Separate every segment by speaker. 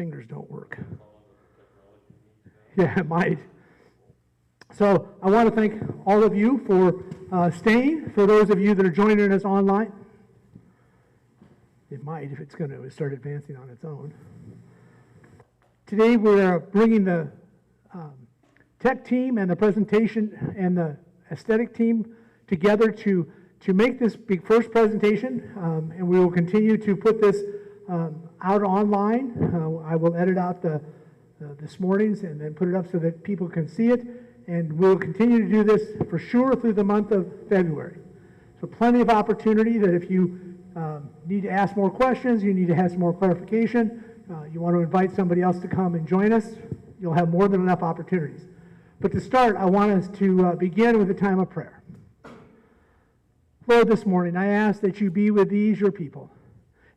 Speaker 1: fingers don't work. Yeah, it might. So I want to thank all of you for staying. For those of you that are joining us online, it might if it's going to start advancing on its own. Today we're bringing the tech team and the presentation and the aesthetic team together to make this big first presentation, and we will continue to put this out online. I will edit out this morning's and then put it up so that people can see it, and we'll continue to do this for sure through the month of February. So plenty of opportunity that if you need to ask more questions, you need to have some more clarification, you want to invite somebody else to come and join us, you'll have more than enough opportunities. But to start, I want us to begin with a time of prayer. Lord, this morning I ask that you be with these, your people,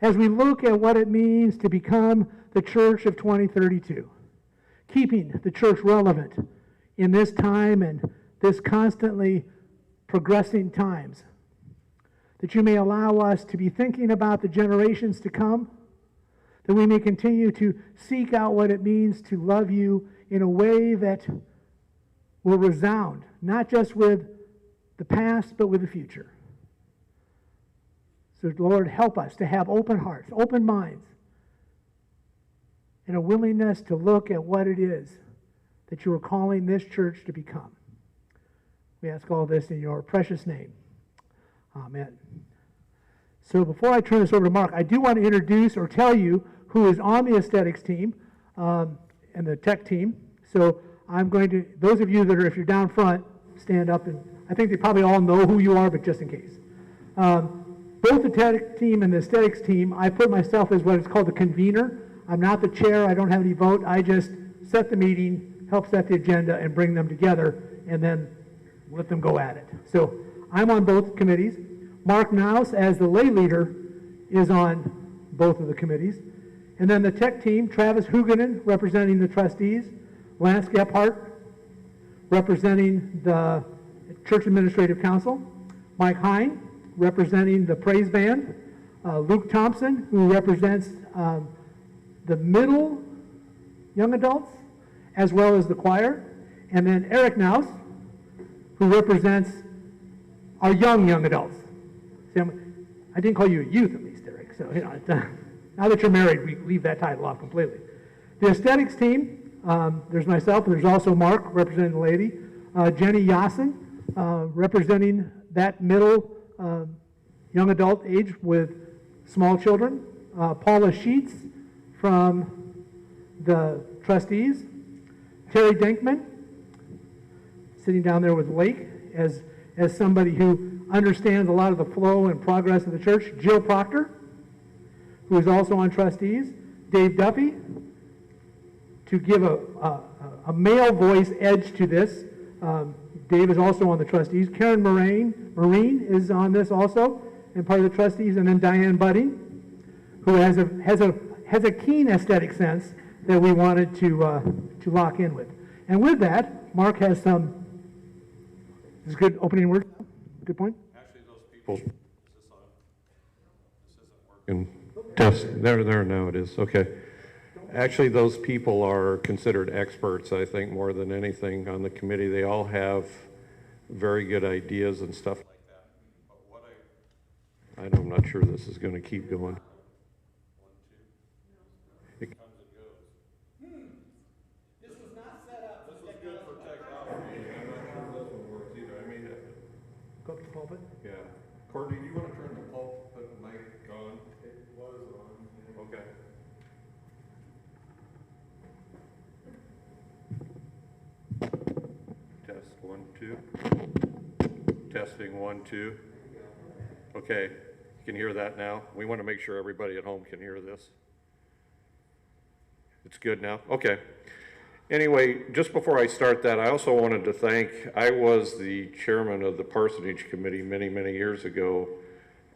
Speaker 1: as we look at what it means to become the church of 2032, keeping the church relevant in this time and this constantly progressing times, that you may allow us to be thinking about the generations to come, that we may continue to seek out what it means to love you in a way that will resound, not just with the past, but with the future. So, Lord, help us to have open hearts, open minds, and a willingness to look at what it is that you are calling this church to become. We ask all this in your precious name. Amen. So before I turn this over to Mark, I do want to introduce or tell you who is on the aesthetics team and the tech team. So I'm going to, those of you that are, if you're down front, stand up, and I think they probably all know who you are, but just in case. Both the tech team and the aesthetics team, I put myself as what is called the convener. I'm not the chair, I don't have any vote, I just set the meeting, help set the agenda, and bring them together, and then let them go at it. So I'm on both committees. Mark Naus, as the lay leader, is on both of the committees. And then the tech team, Travis Huganen, representing the trustees, Lance Gephardt, representing the Church Administrative Council, Mike Hine, representing the praise band, Luke Thompson, who represents the middle young adults, as well as the choir, and then Eric Naus, who represents our young adults. See, I didn't call you a youth, at least, Eric, so you know, now that you're married, we leave that title off completely. The aesthetics team, there's myself, and there's also Mark, representing the lady, Jenny Yassen, representing that middle young adult age with small children, Paula Sheets from the trustees, Terry Denkman, sitting down there with Lake as somebody who understands a lot of the flow and progress of the church, Jill Proctor, who is also on trustees, Dave Duffy, to give a male voice edge to this. Dave is also on the trustees. Karen Marine is on this also, and part of the trustees, and then Diane Budding, who has a keen aesthetic sense that we wanted to lock in with. And with that, Mark has some. This is good opening word. Good point.
Speaker 2: Actually, those people. Is this on? This isn't working. Test. There. Now it is. Okay. Actually, those people are considered experts, I think, more than anything on the committee. They all have very good ideas and stuff like that. But what I'm not sure this is going to keep going. 1, 2. It comes and goes.
Speaker 1: This was not set up.
Speaker 2: This was good for technology. I'm not sure this one works either. I mean,
Speaker 1: go up to the pulpit.
Speaker 2: Yeah. Courtney, do you want to turn the pulpit mic on? It was on. Okay. Test 1, 2. Testing 1, 2. Okay, you can hear that now. We want to make sure everybody at home can hear this. It's good now? Okay. Anyway, just before I start that, I also wanted to thank, I was the chairman of the Parsonage Committee many years ago,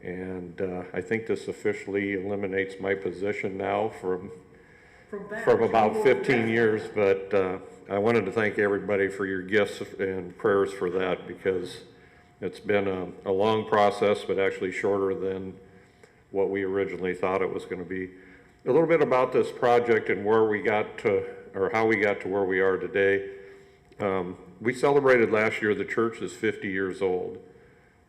Speaker 2: and I think this officially eliminates my position now from about 15 years, but I wanted to thank everybody for your gifts and prayers for that, because it's been a long process, but actually shorter than what we originally thought it was going to be. a little bit about this project and where we got to, or how we got to where we are today. We celebrated last year, the church is 50 years old.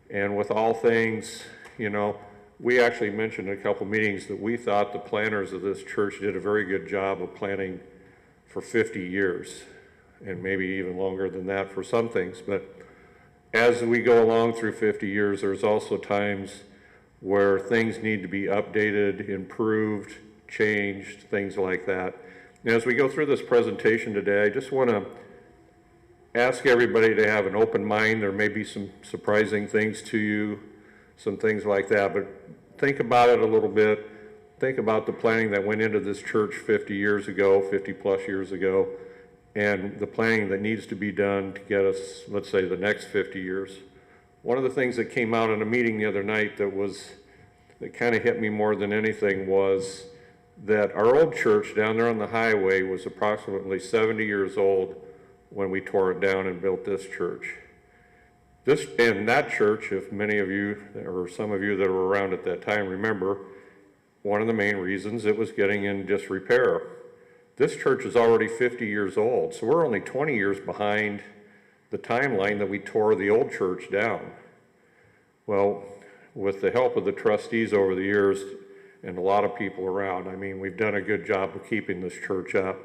Speaker 2: And with all things, you know, we actually mentioned in a couple meetings that we thought the planners of this church did a very good job of planning for 50 years, and maybe even longer than that for some things. But as we go along through 50 years, there's also times where things need to be updated, improved, changed, things like that. And as we go through this presentation today, I just want to ask everybody to have an open mind. There may be some surprising things to you, some things like that, but think about it a little bit. Think about the planning that went into this church 50 years ago, 50 plus years ago, and the planning that needs to be done to get us, let's say, the next 50 years. One of the things that came out in a meeting the other night that kind of hit me more than anything was that our old church down there on the highway was approximately 70 years old when we tore it down and built this church. And that church, if many of you, or some of you that were around at that time remember, one of the main reasons it was getting in disrepair. This church is already 50 years old, so we're only 20 years behind the timeline that we tore the old church down. Well, with the help of the trustees over the years and a lot of people around, I mean, we've done a good job of keeping this church up.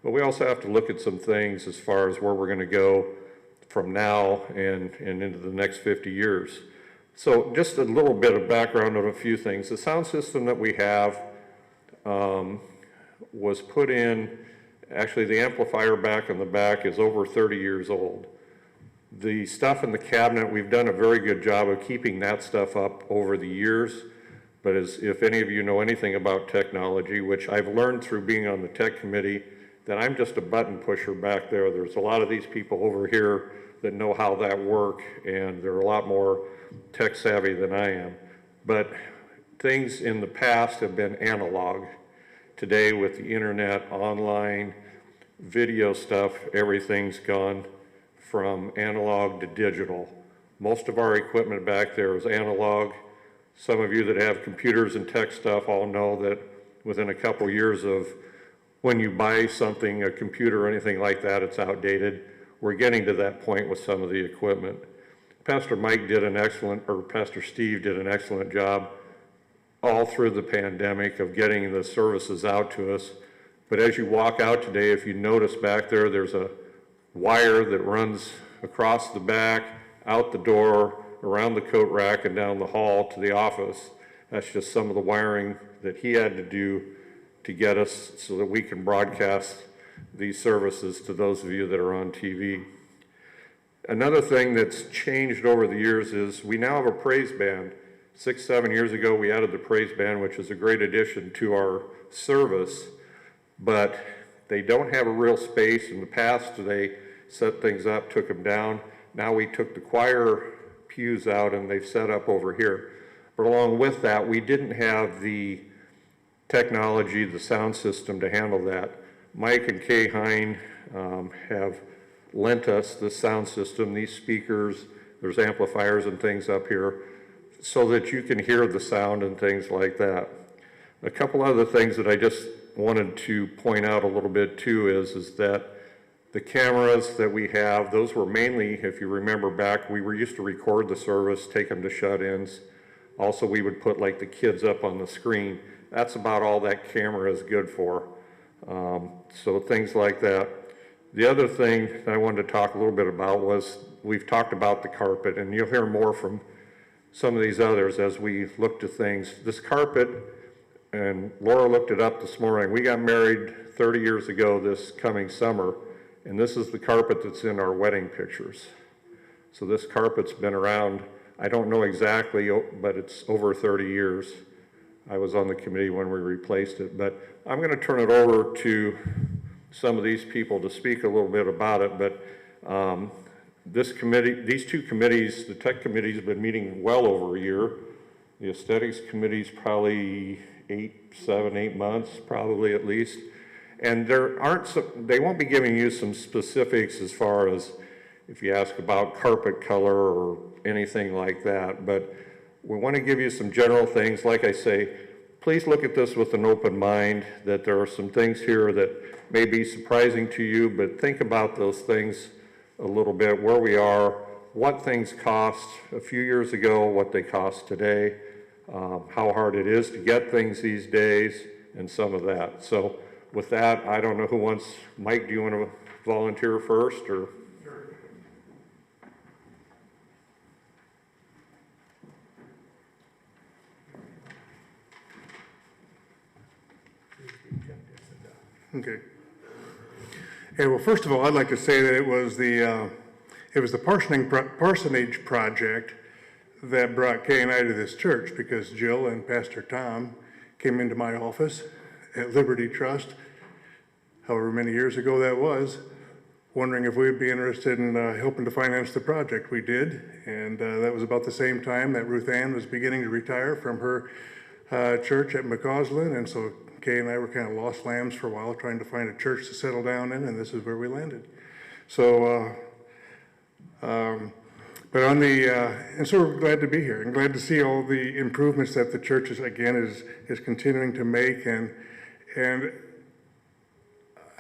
Speaker 2: But we also have to look at some things as far as where we're going to go from now and into the next 50 years. So just a little bit of background on a few things. The sound system that we have was put in, actually the amplifier back in the back is over 30 years old. The stuff in the cabinet, we've done a very good job of keeping that stuff up over the years. But as if any of you know anything about technology, which I've learned through being on the tech committee, that I'm just a button pusher back there. There's a lot of these people over here that know how that works, and they're a lot more tech savvy than I am. But things in the past have been analog. Today with the internet, online, video stuff, everything's gone from analog to digital. Most of our equipment back there is analog. Some of you that have computers and tech stuff all know that within a couple years of when you buy something, a computer or anything like that, it's outdated. We're getting to that point with some of the equipment. Pastor Mike did an excellent, or Pastor Steve did an excellent job all through the pandemic of getting the services out to us. But as you walk out today, if you notice back there, there's a wire that runs across the back, out the door, around the coat rack, and down the hall to the office. That's just some of the wiring that he had to do to get us so that we can broadcast these services to those of you that are on TV. Another thing that's changed over the years is we now have a praise band. 6, 7 years ago, we added the praise band, which is a great addition to our service, but they don't have a real space. In the past, they set things up, took them down. Now we took the choir pews out and they've set up over here. But along with that, we didn't have the technology, the sound system to handle that. Mike and Kay Hine have lent us the sound system, these speakers, there's amplifiers and things up here, so that you can hear the sound and things like that. A couple other things that I just wanted to point out a little bit too is that the cameras that we have, those were mainly, if you remember back, we were used to record the service, take them to shut-ins. Also, we would put like the kids up on the screen. That's about all that camera is good for. So things like that. The other thing that I wanted to talk a little bit about was we've talked about the carpet, and you'll hear more from some of these others as we look to things. This carpet, and Laura looked it up this morning, we got married 30 years ago this coming summer, and this is the carpet that's in our wedding pictures. So this carpet's been around, I don't know exactly, but it's over 30 years. I was on the committee when we replaced it, but I'm going to turn it over to some of these people to speak a little bit about it. But this committee, these two committees, the tech committee's been meeting well over a year. The aesthetics committee's probably 7, 8 months, probably at least. And they won't be giving you some specifics as far as if you ask about carpet color or anything like that, but we want to give you some general things. Like I say, please look at this with an open mind, that there are some things here that may be surprising to you, but think about those things a little bit, where we are, what things cost a few years ago, what they cost today, how hard it is to get things these days, and some of that. So with that, I don't know who wants, Mike, do you want to volunteer first, or?
Speaker 3: Okay. Yeah, well, first of all, I'd like to say that it was the parsonage project that brought Kay and I to this church, because Jill and Pastor Tom came into my office at Liberty Trust, however many years ago that was, wondering if we'd be interested in helping to finance the project. We did, and that was about the same time that Ruth Ann was beginning to retire from her church at McCausland, and so Kay and I were kind of lost lambs for a while, trying to find a church to settle down in, and this is where we landed. So, and so we're glad to be here, and glad to see all the improvements that the church is continuing to make, and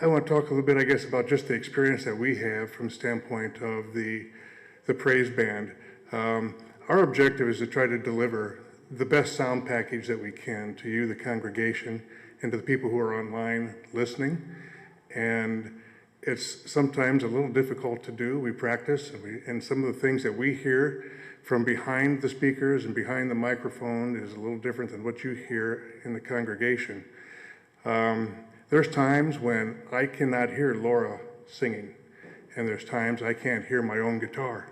Speaker 3: I want to talk a little bit, I guess, about just the experience that we have from the standpoint of the praise band. Our objective is to try to deliver the best sound package that we can to you, the congregation, and to the people who are online listening. And it's sometimes a little difficult to do. We practice, and some of the things that we hear from behind the speakers and behind the microphone is a little different than what you hear in the congregation. There's times when I cannot hear Laura singing, and there's times I can't hear my own guitar.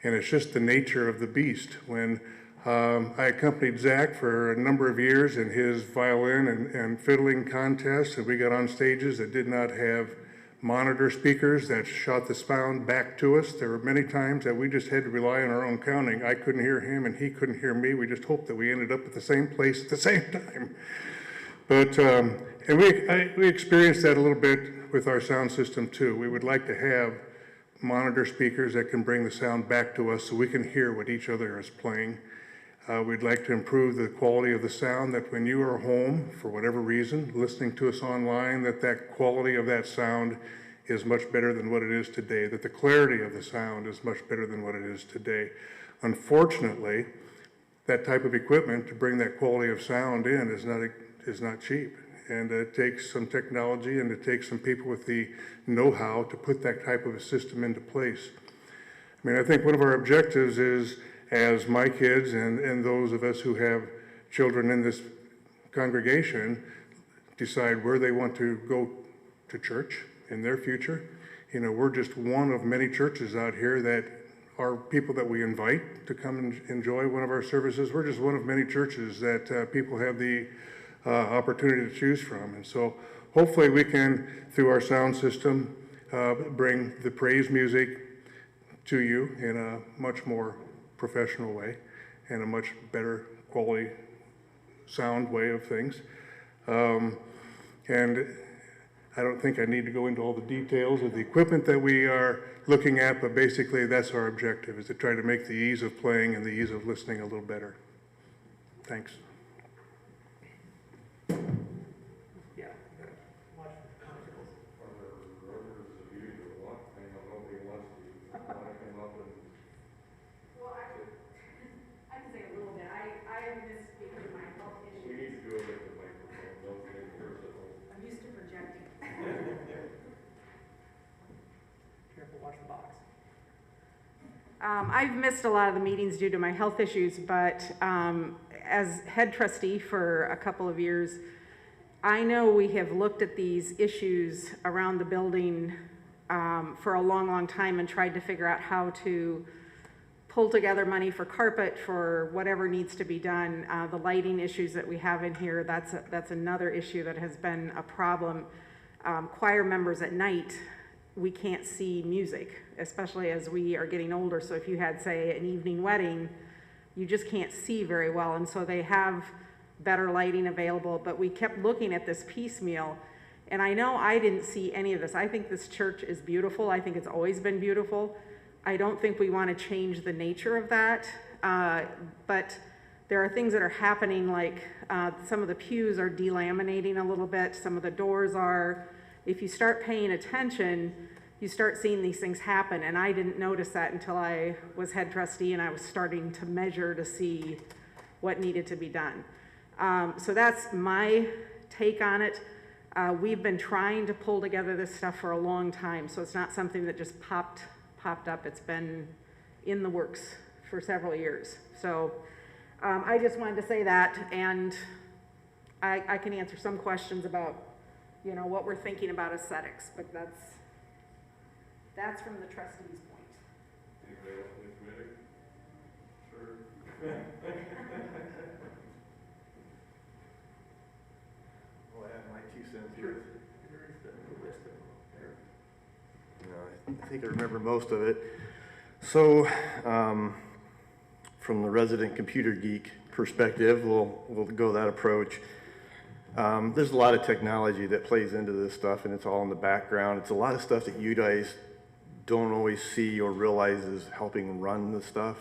Speaker 3: And it's just the nature of the beast. When I accompanied Zach for a number of years in his violin and fiddling contests, and we got on stages that did not have monitor speakers that shot the sound back to us. There were many times that we just had to rely on our own counting. I couldn't hear him and he couldn't hear me. We just hoped that we ended up at the same place at the same time. But, and we experienced that a little bit with our sound system too. We would like to have monitor speakers that can bring the sound back to us so we can hear what each other is playing. We'd like to improve the quality of the sound, that when you are home, for whatever reason, listening to us online, that quality of that sound is much better than what it is today, that the clarity of the sound is much better than what it is today. Unfortunately, that type of equipment to bring that quality of sound in is not cheap. And it takes some technology, and it takes some people with the know-how to put that type of a system into place. I mean, I think one of our objectives is, as my kids and those of us who have children in this congregation decide where they want to go to church in their future. You know, we're just one of many churches out here that are people that we invite to come and enjoy one of our services. We're just one of many churches that people have the opportunity to choose from. And so hopefully we can, through our sound system, bring the praise music to you in a much more professional way and a much better quality sound way of things. And I don't think I need to go into all the details of the equipment that we are looking at, but basically that's our objective, is to try to make the ease of playing and the ease of listening a little better. Thanks.
Speaker 4: I've missed a lot of the meetings due to my health issues, but as head trustee for a couple of years, I know we have looked at these issues around the building for a long, long time and tried to figure out how to pull together money for carpet, for whatever needs to be done. The lighting issues that we have in here, that's another issue that has been a problem. Choir members at night, we can't see music, especially as we are getting older. So if you had, say, an evening wedding, you just can't see very well. And so they have better lighting available, but we kept looking at this piecemeal. And I know I didn't see any of this. I think this church is beautiful. I think it's always been beautiful. I don't think we want to change the nature of that. But there are things that are happening, like some of the pews are delaminating a little bit, some of the doors are. If you start paying attention, you start seeing these things happen, and I didn't notice that until I was head trustee and I was starting to measure to see what needed to be done. So that's my take on it. We've been trying to pull together this stuff for a long time, so it's not something that just popped up. It's been in the works for several years. So I just wanted to say that, and I can answer some questions about, you know, what we're thinking about aesthetics, but that's from the trustee's point.
Speaker 2: Anybody else in the committee? Sure.
Speaker 5: Well, I have my 2 cents here. I think I remember most of it. So, from the resident computer geek perspective, we'll go that approach. There's a lot of technology that plays into this stuff, and it's all in the background. It's a lot of stuff that you guys don't always see or realize is helping run the stuff.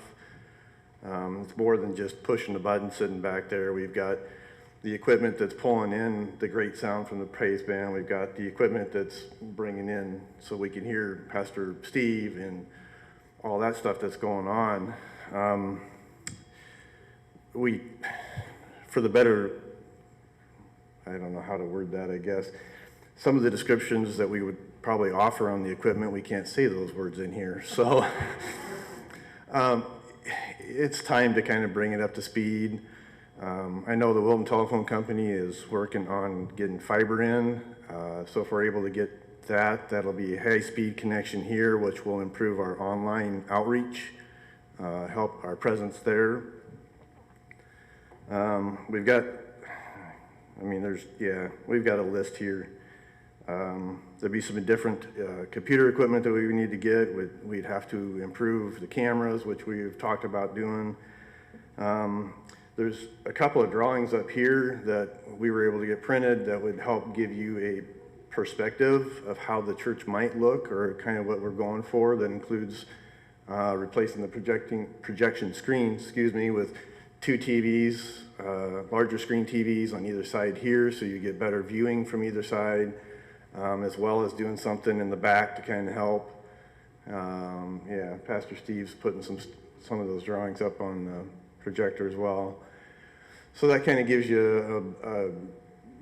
Speaker 5: It's more than just pushing the button, sitting back there. We've got the equipment that's pulling in the great sound from the praise band. We've got the equipment that's bringing in so we can hear Pastor Steve and all that stuff that's going on. For the better, I don't know how to word that, I guess. Some of the descriptions that we would probably offer on the equipment, we can't say those words in here. So it's time to kind of bring it up to speed. I know the Wilton Telephone Company is working on getting fiber in. So if we're able to get that, that'll be a high-speed connection here, which will improve our online outreach, help our presence there. We've got a list here. There'd be some different computer equipment that we would need to get. We'd have to improve the cameras, which we've talked about doing. There's a couple of drawings up here that we were able to get printed that would help give you a perspective of how the church might look, or kind of what we're going for. That includes replacing the projection screen, with 2 TVs, larger screen TVs on either side here, so you get better viewing from either side, as well as doing something in the back to kind of help. Pastor Steve's putting some of those drawings up on the projector as well. So that kind of gives you a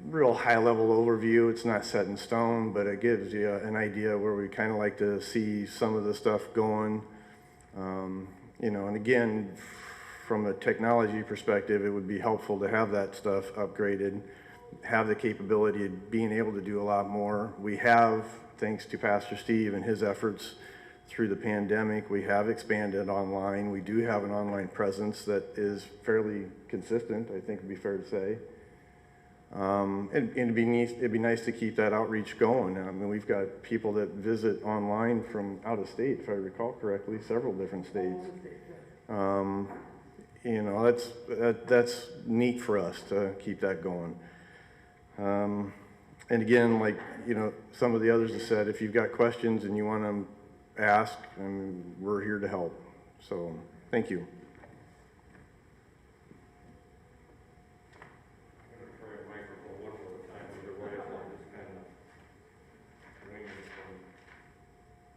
Speaker 5: real high-level overview. It's not set in stone, but it gives you an idea where we kind of like to see some of the stuff going. And again, from a technology perspective, it would be helpful to have that stuff upgraded, have the capability of being able to do a lot more. We have, thanks to Pastor Steve and his efforts through the pandemic, we have expanded online. We do have an online presence that is fairly consistent, I think would be fair to say. And it'd be nice to keep that outreach going. I mean, we've got people that visit online from out of state, if I recall correctly, several different states. That's neat for us to keep that going. And again, some of the others have said, if you've got questions and you want to ask, and we're here to help. So, thank you.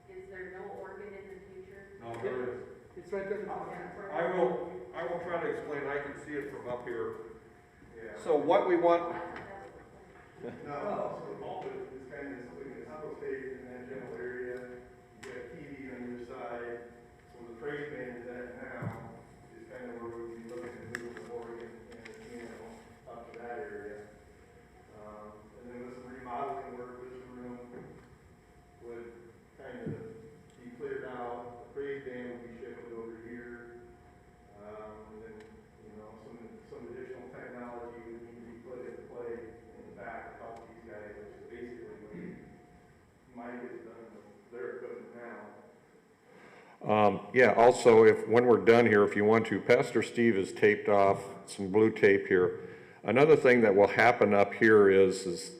Speaker 4: Is there no organ in the future?
Speaker 2: No, there is.
Speaker 1: It's right there.
Speaker 2: I will try to explain. I can see it from up here. Yeah. So what we want.
Speaker 5: No, so the pulpit is kind of splitting the central stage in that general area. You got a TV on your side. So the praise band is at now is kind of where we would be looking to move the organ and the piano up to that area. And then with some remodeling work, this room would kind of be cleared out. The praise band would be shifted over here. And then, some additional technology would need to be put into play in the back to help these guys, which is basically what Mike has done with their equipment now.
Speaker 2: Also, when we're done here, if you want to, Pastor Steve has taped off some blue tape here. Another thing that will happen up here is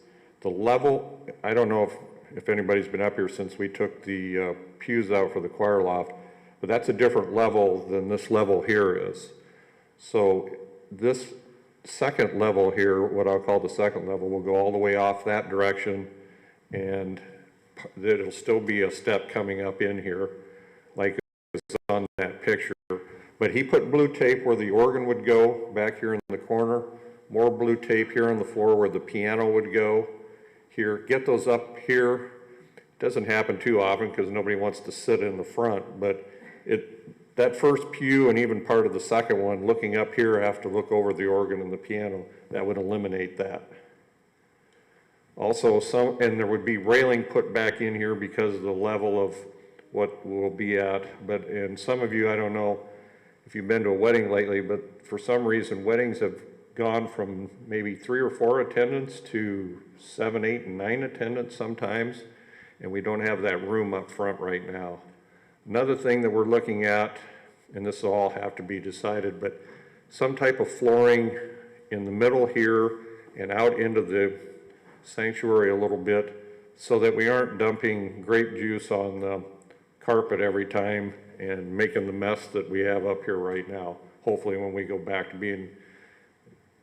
Speaker 2: the level. I don't know if anybody's been up here since we took the pews out for the choir loft, but that's a different level than this level here is. So this second level here, what I'll call the second level, will go all the way off that direction, and it'll still be a step coming up in here, like it's on that picture. But he put blue tape where the organ would go, back here in the corner, more blue tape here on the floor where the piano would go here. Get those up here. Doesn't happen too often because nobody wants to sit in the front, but that first pew and even part of the second one, looking up here, I have to look over the organ and the piano. That would eliminate that. Also, and there would be railing put back in here because of the level of what we'll be at. But, and some of you, I don't know if you've been to a wedding lately, but for some reason, weddings have gone from maybe 3 or 4 attendants to 7, 8, and 9 attendants sometimes, and we don't have that room up front right now. Another thing that we're looking at, and this will all have to be decided, but some type of flooring in the middle here and out into the sanctuary a little bit so that we aren't dumping grape juice on the carpet every time and making the mess that we have up here right now, hopefully when we go back to being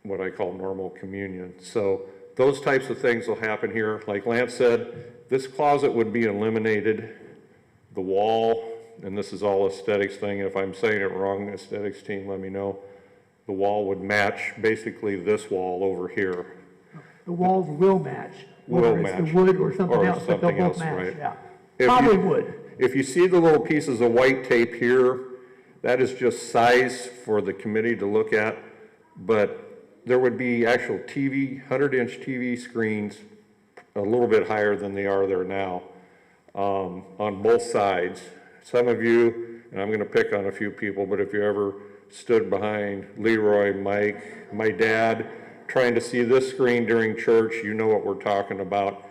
Speaker 2: what I call normal communion. So those types of things will happen here. Like Lance said, this closet would be eliminated. The wall, and this is all aesthetics thing, if I'm saying it wrong, aesthetics team, let me know. The wall would match basically this wall over here.
Speaker 1: The walls will match,
Speaker 2: Will
Speaker 1: whether it's
Speaker 2: match.
Speaker 1: the wood or something
Speaker 2: Or
Speaker 1: else, but they'll
Speaker 2: something
Speaker 1: both
Speaker 2: else,
Speaker 1: match,
Speaker 2: right.
Speaker 1: yeah.
Speaker 2: If
Speaker 1: Probably
Speaker 2: you-
Speaker 1: would.
Speaker 2: If you see the little pieces of white tape here, that is just size for the committee to look at, but there would be actual TV, 100-inch TV screens, a little bit higher than they are there now, on both sides. Some of you, and I'm gonna pick on a few people, but if you ever stood behind Leroy, Mike, my dad, trying to see this screen during church, you know what we're talking about.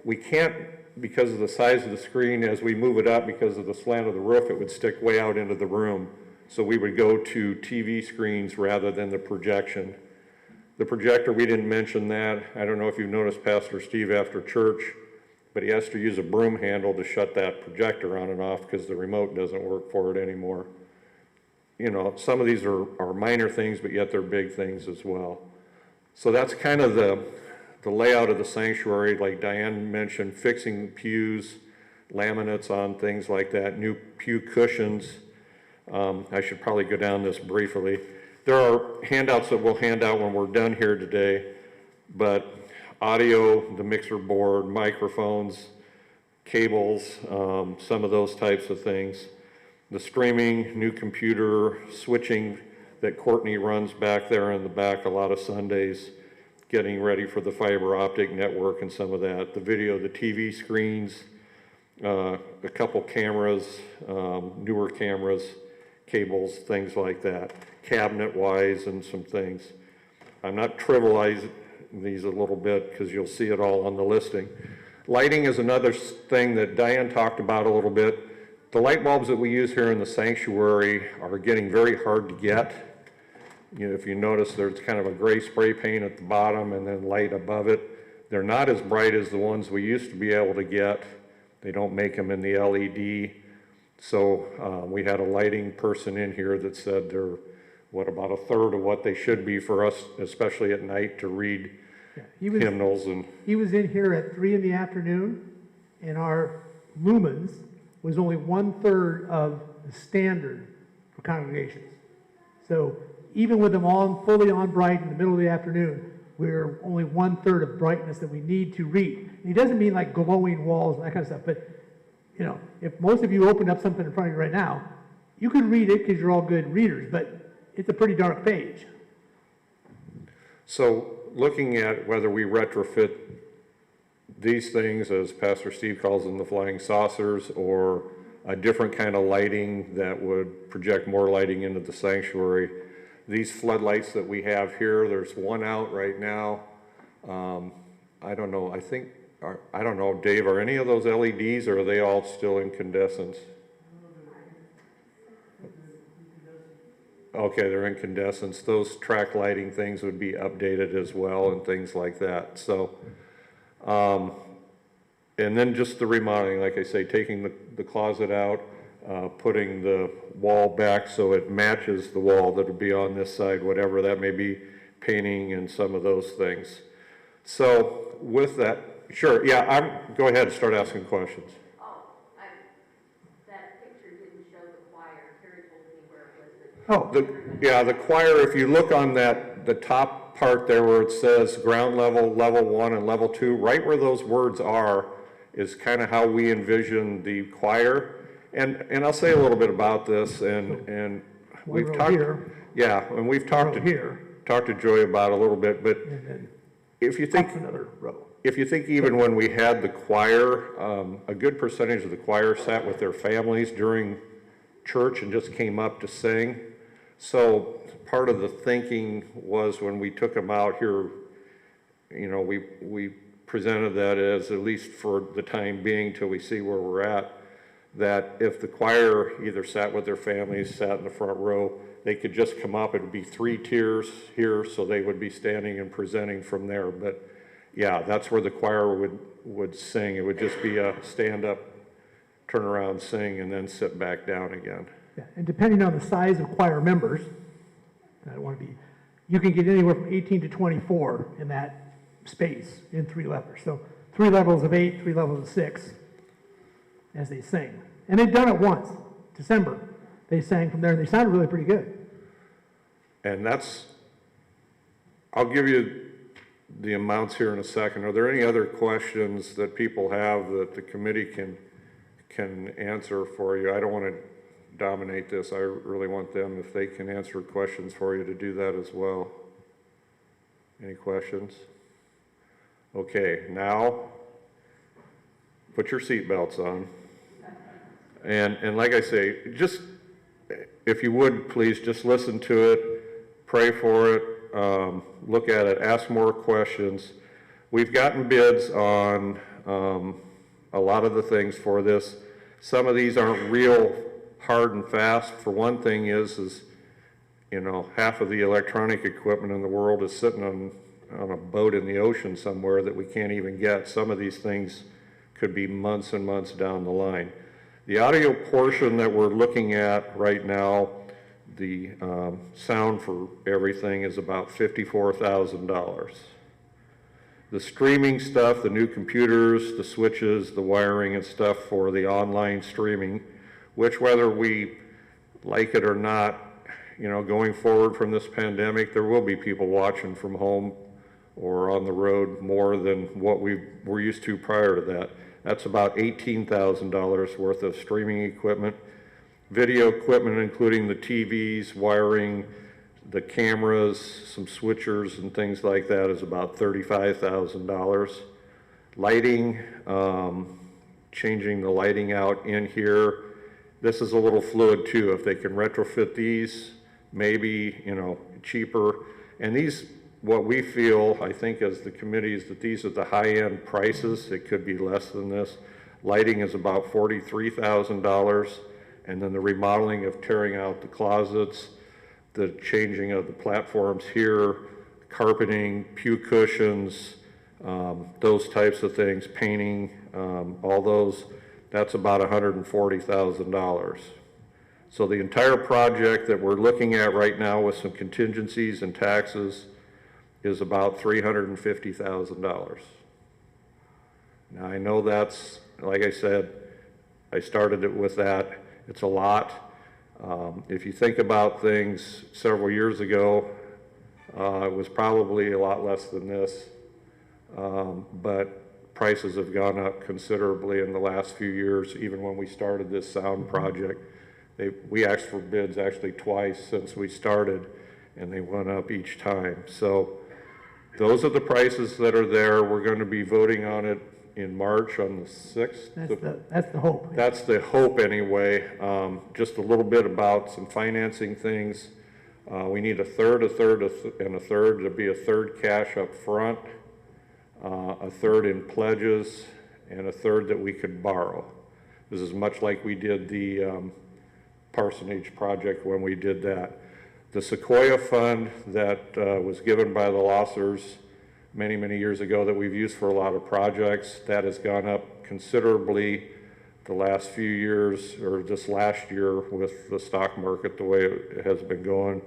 Speaker 2: We can't, because of the size of the screen, as we move it up, because of the slant of the roof, it would stick way out into the room. So we would go to TV screens rather than the projection. The projector, we didn't mention that. I don't know if you've noticed Pastor Steve after church, but he has to use a broom handle to shut that projector on and off because the remote doesn't work for it anymore. You know, some of these are minor things, but yet they're big things as well. So that's kind of the layout of the sanctuary, like Diane mentioned, fixing pews, laminates on things like that, new pew cushions. I should probably go down this briefly. There are handouts that we'll hand out when we're done here today, but audio, the mixer board, microphones, cables, some of those types of things. The streaming, new computer, switching that Courtney runs back there in the back a lot of Sundays, getting ready for the fiber optic network and some of that. The video, the TV screens, a couple cameras, newer cameras, cables, things like that, cabinet-wise and some things. I'm not trivializing these a little bit because you'll see it all on the listing. Lighting is another thing that Diane talked about a little bit. The light bulbs that we use here in the sanctuary are getting very hard to get. You know, if you notice, there's kind of a gray spray paint at the bottom and then light above it. They're not as bright as the ones we used to be able to get. They don't make them in the LED. So we had a lighting person in here that said they're, about a third of what they should be for us, especially at night, to read hymnals. And
Speaker 1: He was in here at 3 in the afternoon, and our lumens was only 1/3 of the standard for congregations. So even with them on, fully on bright in the middle of the afternoon, we're only 1/3 of brightness that we need to read. And he doesn't mean like glowing walls and that kind of stuff, but you know, if most of you opened up something in front of you right now, you could read it because you're all good readers, but it's a pretty dark page.
Speaker 2: so looking at whether we retrofit these things, as Pastor Steve calls them, the flying saucers, or a different kind of lighting that would project more lighting into the sanctuary. These floodlights that we have here, there's one out right now. I don't know, I don't know, Dave, are any of those LEDs or are they all still incandescents? Okay, they're incandescents. Those track lighting things would be updated as well and things like that. So, and then just the remodeling, like I say, taking the closet out. putting the wall back so it matches the wall that would be on this side, whatever that may be, painting and some of those things. So with that, sure, yeah, go ahead and start asking questions.
Speaker 6: That picture didn't show the choir. Terry told me where it was.
Speaker 2: The choir, if you look on the top part there where it says ground level, level 1, and level 2, right where those words are is kind of how we envision the choir. And I'll say a little bit about this, and we've talked
Speaker 1: here.
Speaker 2: Yeah, and we've talked to Joy about it a little bit, but if you think
Speaker 1: another row.
Speaker 2: If you think even when we had the choir, a good percentage of the choir sat with their families during church and just came up to sing. So part of the thinking was when we took them out here, you know, we presented that as, at least for the time being till we see where we're at, that if the choir either sat with their families, sat in the front row, they could just come up. It would be 3 tiers here, so they would be standing and presenting from there. But yeah, that's where the choir would sing. It would just be a stand up, turn around, sing, and then sit back down again.
Speaker 1: Yeah, and depending on the size of choir members, I don't want to be, you can get anywhere from 18 to 24 in that space in 3 levels. So 3 levels of 8, 3 levels of 6 as they sing. And they've done it once, December. They sang from there and they sounded really pretty good.
Speaker 2: And I'll give you the amounts here in a second. Are there any other questions that people have that the committee can answer for you? I don't want to dominate this. I really want them, if they can answer questions for you, to do that as well. Any questions? Okay, now put your seatbelts on. And like I say, just, if you would, please just listen to it, pray for it, look at it, ask more questions. We've gotten bids on a lot of the things for this. Some of these aren't real hard and fast. For one thing is you know, half of the electronic equipment in the world is sitting on a boat in the ocean somewhere that we can't even get. Some of these things could be months and months down the line. The audio portion that we're looking at right now, the sound for everything is about $54,000. The streaming stuff, the new computers, the switches, the wiring and stuff for the online streaming, which whether we like it or not, you know, going forward from this pandemic, there will be people watching from home or on the road more than what we were used to prior to that. That's about $18,000 worth of streaming equipment. Video equipment, including the TVs, wiring, the cameras, some switchers and things like that, is about $35,000. Lighting, changing the lighting out in here. This is a little fluid too. If they can retrofit these, maybe, you know, cheaper. And these, what we feel, I think as the committee, is that these are the high-end prices. It could be less than this. Lighting is about $43,000. And then the remodeling of tearing out the closets, the changing of the platforms here, carpeting, pew cushions, those types of things, painting, all those, that's about $140,000. So the entire project that we're looking at right now with some contingencies and taxes is about $350,000. Now I know that's, like I said, I started it with that. It's a lot. If you think about things several years ago, it was probably a lot less than this, but prices have gone up considerably in the last few years. Even when we started this sound project, we asked for bids actually twice since we started, and they went up each time. So those are the prices that are there. We're going to be voting on it in March on the 6th.
Speaker 1: That's the hope.
Speaker 2: That's the hope anyway. Just a little bit about some financing things. We need a third, and a third. There'll be a third cash up front, a third in pledges, and a third that we could borrow. This is much like we did the parsonage project when we did that. The Sequoia fund that was given by the Lossers many, many years ago that we've used for a lot of projects, that has gone up considerably the last few years, or this last year with the stock market the way it has been going.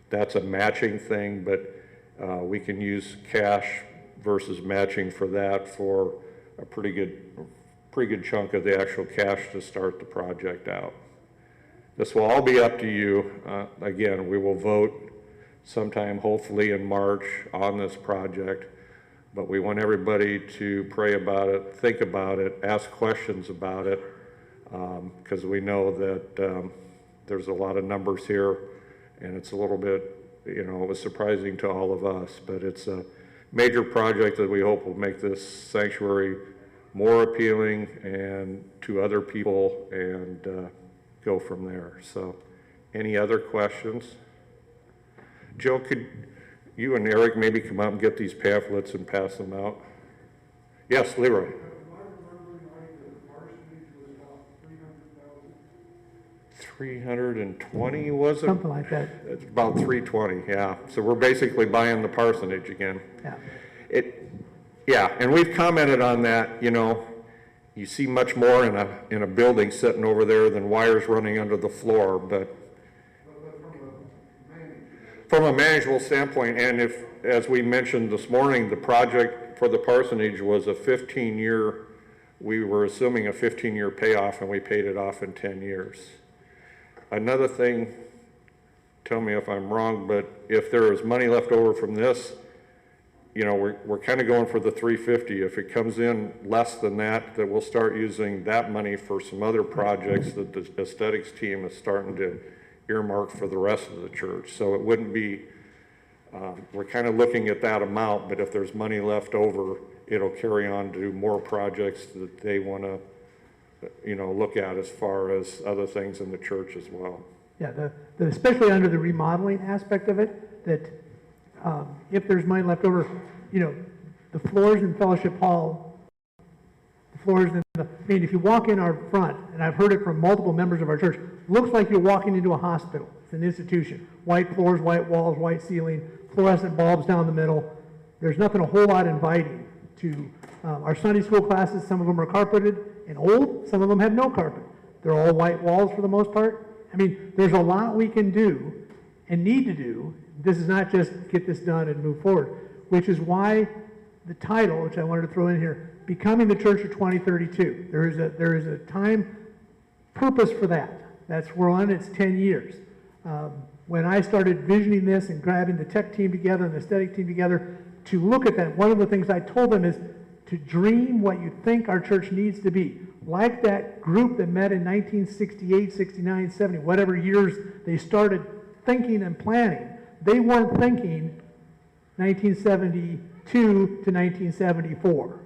Speaker 2: That's a matching thing, but we can use cash versus matching for that for a pretty good chunk of the actual cash to start the project out. This will all be up to you. Again, we will vote sometime hopefully in March on this project, but we want everybody to pray about it, think about it, ask questions about it, because we know that there's a lot of numbers here, and it's a little bit, you know, it was surprising to all of us, but it's a major project that we hope will make this sanctuary more appealing and to other people, and go from there. So, any other questions? Joe, could you and Eric maybe come out and get these pamphlets and pass them out? Yes, Leroy. 320 was it?
Speaker 1: Something like that.
Speaker 2: It's about 320, yeah. So we're basically buying the parsonage again.
Speaker 1: Yeah.
Speaker 2: Yeah, and we've commented on that. You know, you see much more in a building sitting over there than wires running under the floor, but from a manageable standpoint, and if, as we mentioned this morning, the project for the parsonage was a 15-year, we were assuming a 15-year payoff, and we paid it off in 10 years. Another thing, tell me if I'm wrong, but if there is money left over from this, you know, we're kind of going for the 350. If it comes in less than that, that we'll start using that money for some other projects that the aesthetics team is starting to earmark for the rest of the church. So it wouldn't be, we're kind of looking at that amount, but if there's money left over, it'll carry on to do more projects that they want to, you know, look at as far as other things in the church as well.
Speaker 1: Yeah, especially under the remodeling aspect of it, that if there's money left over, you know, the floors in Fellowship Hall, the floors in the, I mean, if you walk in our front, and I've heard it from multiple members of our church, looks like you're walking into a hospital. It's an institution. White floors, white walls, white ceiling, fluorescent bulbs down the middle. There's nothing a whole lot inviting to our Sunday school classes. Some of them are carpeted and old. Some of them have no carpet. They're all white walls for the most part. I mean, there's a lot we can do and need to do. This is not just get this done and move forward, which is why the title, which I wanted to throw in here, Becoming the Church of 2032. There is a time purpose for that. That's we're on its 10 years. When I started visioning this and grabbing the tech team together and the aesthetic team together to look at that, one of the things I told them is to dream what you think our church needs to be. Like that group that met in 1968, 69, 70, whatever years they started thinking and planning. They weren't thinking 1972 to 1974.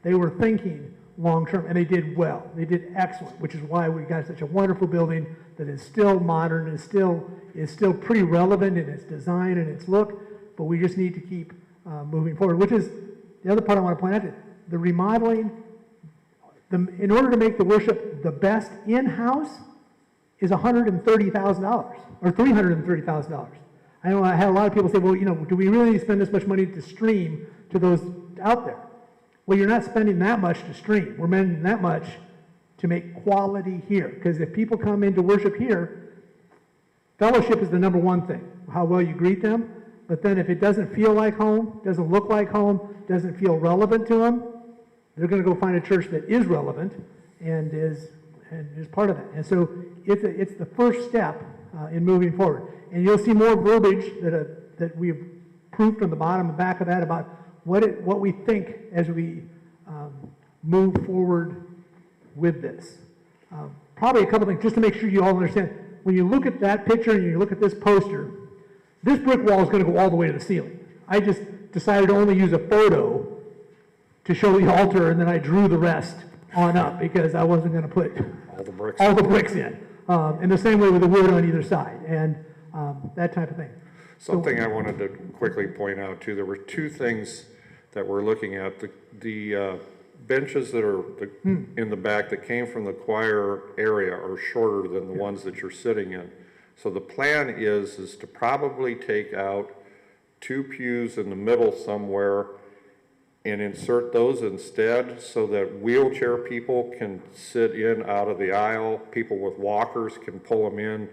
Speaker 1: They were thinking long term, and they did well. They did excellent, which is why we got such a wonderful building that is still modern, is still pretty relevant in its design and its look, but we just need to keep moving forward, which is the other part I want to point out. The remodeling, in order to make the worship the best in-house, is $130,000 or $330,000. I know I had a lot of people say, well, you know, do we really need to spend this much money to stream to those out there? Well, you're not spending that much to stream. We're spending that much to make quality here. Because if people come in to worship here, fellowship is the number one thing, how well you greet them. But then if it doesn't feel like home, doesn't look like home, doesn't feel relevant to them, they're going to go find a church that is relevant and is part of that. And so it's the first step in moving forward. And you'll see more verbiage that we've proved on the bottom and back of that about what we think as we move forward with this. Probably a couple things, just to make sure you all understand. When you look at that picture and you look at this poster, this brick wall is going to go all the way to the ceiling. I just decided to only use a photo to show the altar, and then I drew the rest on up because I wasn't going to put all the bricks in. In the same way with the wood on either side, and that type of thing.
Speaker 2: Something I wanted to quickly point out too, there were two things that we're looking at. The benches that are in the back that came from the choir area are shorter than the ones that you're sitting in. So the plan is to probably take out 2 pews in the middle somewhere and insert those instead so that wheelchair people can sit in out of the aisle. People with walkers can pull them in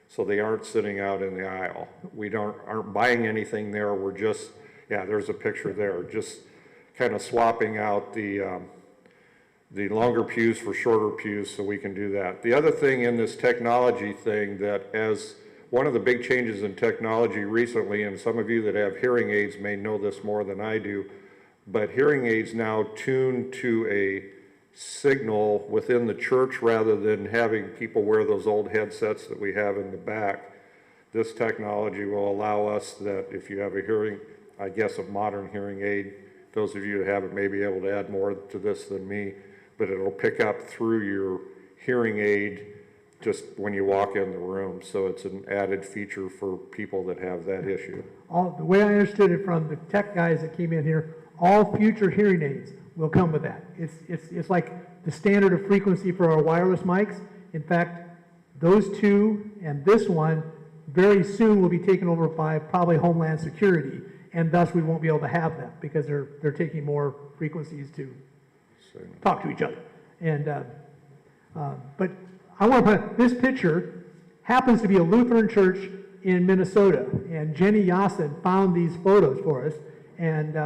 Speaker 2: so they aren't sitting out in the aisle. We aren't buying anything there. We're just, yeah, there's a picture there, just kind of swapping out the longer pews for shorter pews so we can do that. The other thing in this technology thing, that as one of the big changes in technology recently, and some of you that have hearing aids may know this more than I do, but hearing aids now tune to a signal within the church rather than having people wear those old headsets that we have in the back. This technology will allow us that if you have a hearing, I guess a modern hearing aid, those of you that have it may be able to add more to this than me, but it'll pick up through your hearing aid just when you walk in the room. So it's an added feature for people that have that issue.
Speaker 1: The way I understood it from the tech guys that came in here, all future hearing aids will come with that. It's like the standard of frequency for our wireless mics. In fact, those two and this one very soon will be taken over by probably Homeland Security, and thus we won't be able to have them because they're taking more frequencies to talk to each other. And but I want to put this picture happens to be a Lutheran church in Minnesota, and Jenny Yassen found these photos for us, and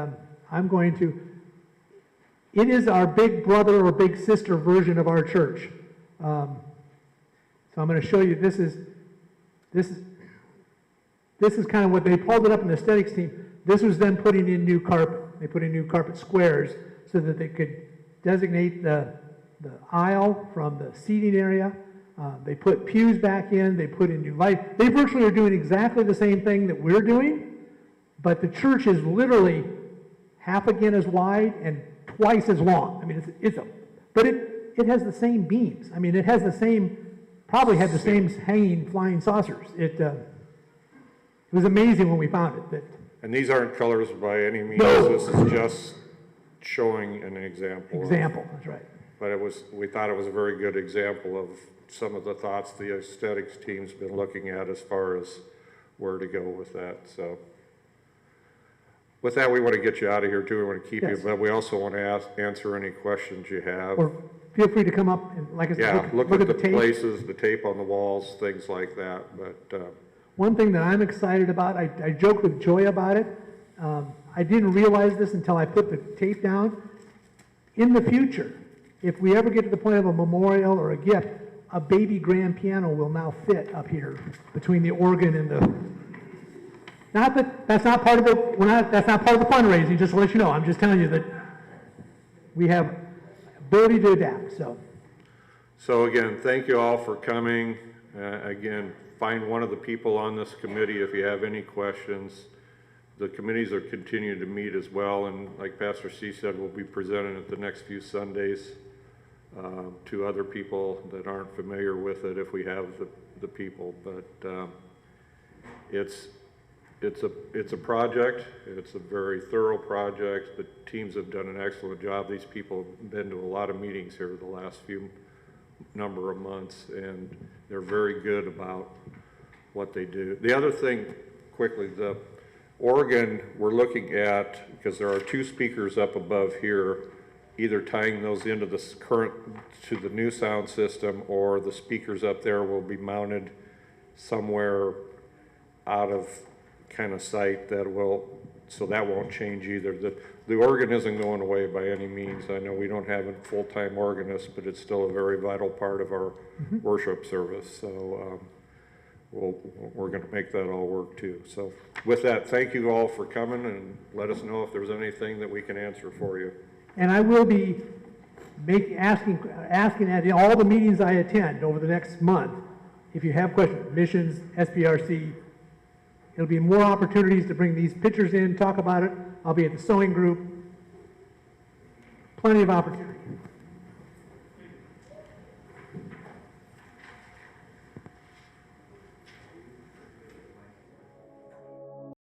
Speaker 1: I'm going to. It is our big brother or big sister version of our church. So I'm going to show you. This is kind of what they pulled it up in the aesthetics team. This was them putting in new carpet. They put in new carpet squares so that they could designate the aisle from the seating area. They put pews back in. They put in new light. They virtually are doing exactly the same thing that we're doing, but the church is literally half again as wide and twice as long. I mean, but it has the same beams. I mean, it has the same, probably had the same hanging flying saucers. It was amazing when we found it.
Speaker 2: And these aren't colors by any means.
Speaker 1: No.
Speaker 2: This is just showing an example.
Speaker 1: That's right.
Speaker 2: But we thought it was a very good example of some of the thoughts the aesthetics team's been looking at as far as where to go with that. So with that, we want to get you out of here too. We want to keep you, but we also want to answer any questions you have.
Speaker 1: Or feel free to come up and, like I said,
Speaker 2: look
Speaker 1: at
Speaker 2: at
Speaker 1: the
Speaker 2: the
Speaker 1: tape.
Speaker 2: places, the tape on the walls, things like that. But
Speaker 1: One thing that I'm excited about, I joked with Joy about it. I didn't realize this until I put the tape down. In the future, if we ever get to the point of a memorial or a gift, a baby grand piano will now fit up here between the organ and the. Not that that's not part of the. That's not part of the fundraising. Just to let you know, I'm just telling you that we have ability to adapt.
Speaker 2: So again, thank you all for coming. Again, find one of the people on this committee if you have any questions. The committees are continuing to meet as well, and like Pastor C said, we'll be presenting it the next few Sundays to other people that aren't familiar with it if we have the people. But it's a project. It's a very thorough project. The teams have done an excellent job. These people have been to a lot of meetings here the last number of months, and they're very good about what they do. The other thing, quickly, the organ we're looking at, because there are two speakers up above here, either tying those into to the new sound system, or the speakers up there will be mounted somewhere out of kind of sight so that won't change either. The organ isn't going away by any means. I know we don't have a full-time organist, but it's still a very vital part of our worship service. So we're going to make that all work too. So with that, thank you all for coming, and let us know if there's anything that we can answer for you.
Speaker 1: And I will be asking at all the meetings I attend over the next month, if you have questions, missions, SPRC, there'll be more opportunities to bring these pictures in, talk about it. I'll be at the sewing group. Plenty of opportunities.